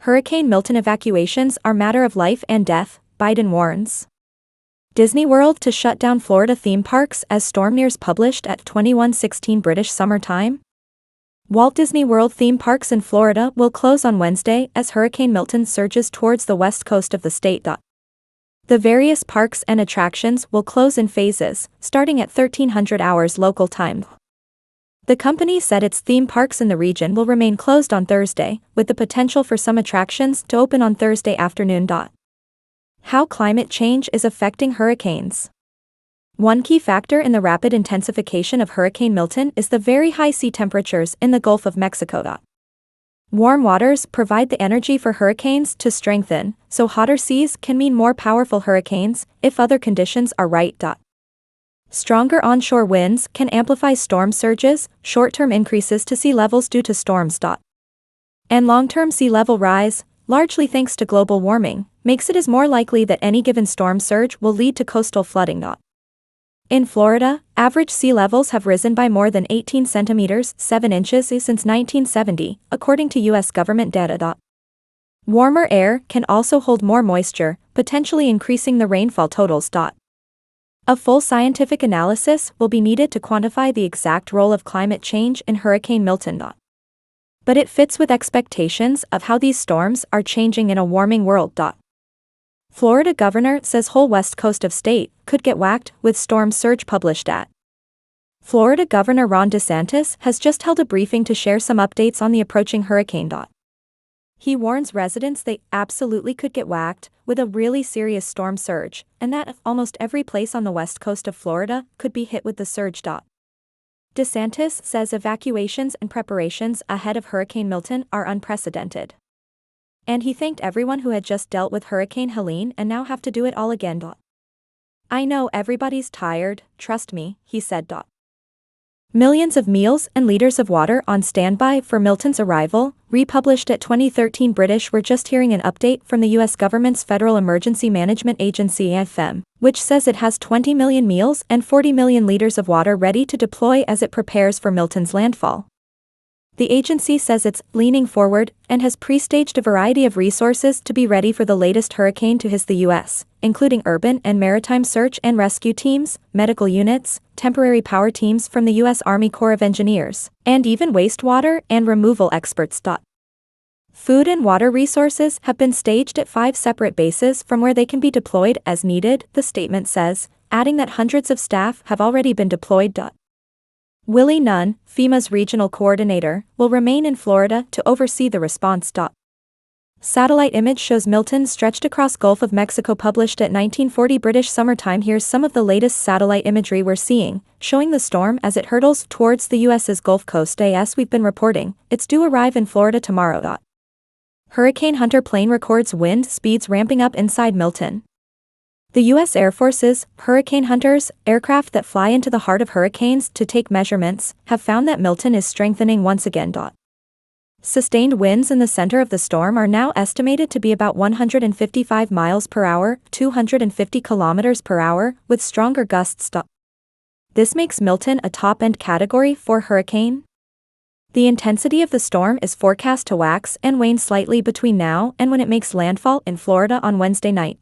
Hurricane Milton evacuations are matter of life and death, Biden warns. Disney World to shut down Florida theme parks as storm nears published at 21:16 British Summer Time. Walt Disney World theme parks in Florida will close on Wednesday as Hurricane Milton surges towards the west coast of the state. The various parks and attractions will close in phases, starting at 1300 hours local time. The company said its theme parks in the region will remain closed on Thursday, with the potential for some attractions to open on Thursday afternoon. How climate change is affecting hurricanes. One key factor in the rapid intensification of Hurricane Milton is the very high sea temperatures in the Gulf of Mexico. Warm waters provide the energy for hurricanes to strengthen, so hotter seas can mean more powerful hurricanes if other conditions are right. Stronger onshore winds can amplify storm surges, short-term increases to sea levels due to storms. And long-term sea level rise, largely thanks to global warming, makes it more likely that any given storm surge will lead to coastal flooding. In Florida, average sea levels have risen by more than 18 centimeters, 7 inches since 1970, according to U.S. government data. Warmer air can also hold more moisture, potentially increasing the rainfall totals. A full scientific analysis will be needed to quantify the exact role of climate change in Hurricane Milton. But it fits with expectations of how these storms are changing in a warming world. Florida governor says whole west coast of state could get whacked with storm surge published at. Florida Governor Ron DeSantis has just held a briefing to share some updates on the approaching hurricane. He warns residents they absolutely could get whacked with a really serious storm surge, and that almost every place on the west coast of Florida could be hit with the surge. DeSantis says evacuations and preparations ahead of Hurricane Milton are unprecedented. And he thanked everyone who had just dealt with Hurricane Helene and now have to do it all again. I know everybody's tired, trust me, he said. Millions of meals and liters of water on standby for Milton's arrival, republished at 2013 British. We're just hearing an update from the U.S. government's Federal Emergency Management Agency (FM), which says it has 20 million meals and 40 million liters of water ready to deploy as it prepares for Milton's landfall. The agency says it's leaning forward and has pre-staged a variety of resources to be ready for the latest hurricane to hit the U.S., including urban and maritime search and rescue teams, medical units, temporary power teams from the U.S. Army Corps of Engineers, and even wastewater and removal experts. Food and water resources have been staged at 5 separate bases from where they can be deployed as needed, the statement says, adding that hundreds of staff have already been deployed. Willie Nunn, FEMA's regional coordinator, will remain in Florida to oversee the response. Satellite image shows Milton stretched across Gulf of Mexico published at 1940 British Summer Time. Here's some of the latest satellite imagery we're seeing, showing the storm as it hurtles towards the U.S.'s Gulf Coast. As we've been reporting, it's due arrive in Florida tomorrow. Hurricane Hunter plane records wind speeds ramping up inside Milton. The U.S. Air Force's Hurricane Hunters, aircraft that fly into the heart of hurricanes to take measurements, have found that Milton is strengthening once again. Sustained winds in the center of the storm are now estimated to be about 155 miles per hour, 250 kilometers per hour, with stronger gusts. This makes Milton a top-end Category 4 hurricane. The intensity of the storm is forecast to wax and wane slightly between now and when it makes landfall in Florida on Wednesday night.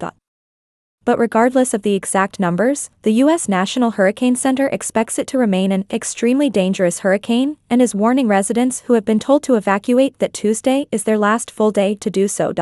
But regardless of the exact numbers, the U.S. National Hurricane Center expects it to remain an extremely dangerous hurricane and is warning residents who have been told to evacuate that Tuesday is their last full day to do so.